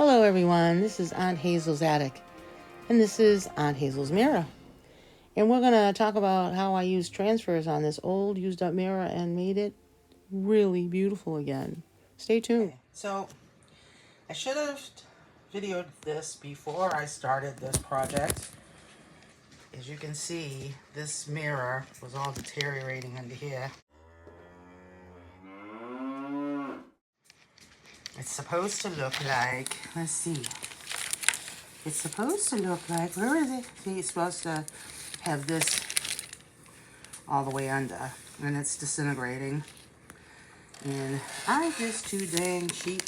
Hello everyone, this is Aunt Hazel's Attic, and this is Aunt Hazel's Mirror. And we're going to talk about how I used transfers on this old used up mirror and made it really beautiful again. Stay tuned. Okay, so I should have videoed this before I started this project. As you can see, this mirror was all deteriorating under here. It's supposed to look like, let's see. It's supposed to look like, where is it? See, it's supposed to have this all the way under, and it's disintegrating. And I'm just too dang cheap.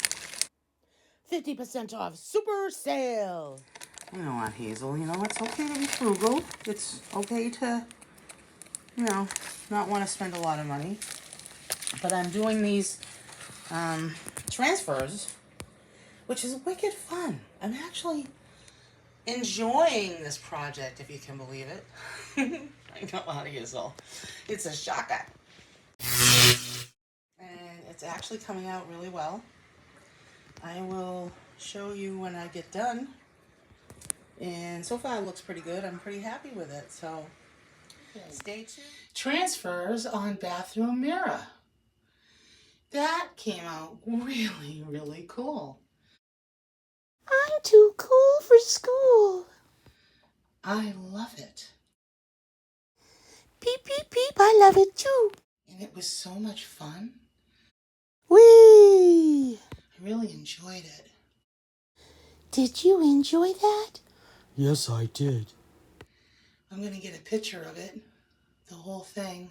50% off super sale. You know, Aunt Hazel, it's okay to be frugal. It's okay to, not want to spend a lot of money. But I'm doing these transfers, which is wicked fun. I'm actually enjoying this project, if you can believe it. I know, Aunt Hazel. It's a shocker. And it's actually coming out really well. I will show you when I get done. And so far it looks pretty good. I'm pretty happy with it. So stay tuned. Transfers on bathroom mirror. That came out really, really cool. I'm too cool for school. I love it. Peep, peep, peep, I love it too. And it was so much fun. Whee! I really enjoyed it. Did you enjoy that? Yes, I did. I'm going to get a picture of it, the whole thing,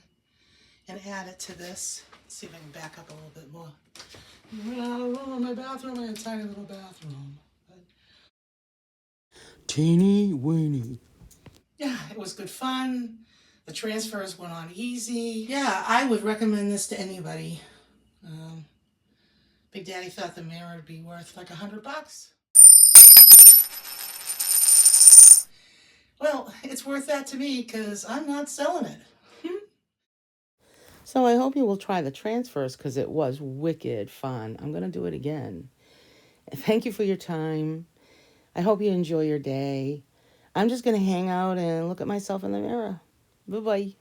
and add it to this. Let's see if I can back up a little bit more. My bathroom, I had a tiny little bathroom. But Teeny weeny. yeah, it was good fun. The transfers went on easy. Yeah, I would recommend this to anybody. Big Daddy thought the mirror would be worth like $100. Well, it's worth that to me because I'm not selling it. So I hope you will try the transfers because it was wicked fun. I'm going to do it again. Thank you for your time. I hope you enjoy your day. I'm just going to hang out and look at myself in the mirror. Bye-bye.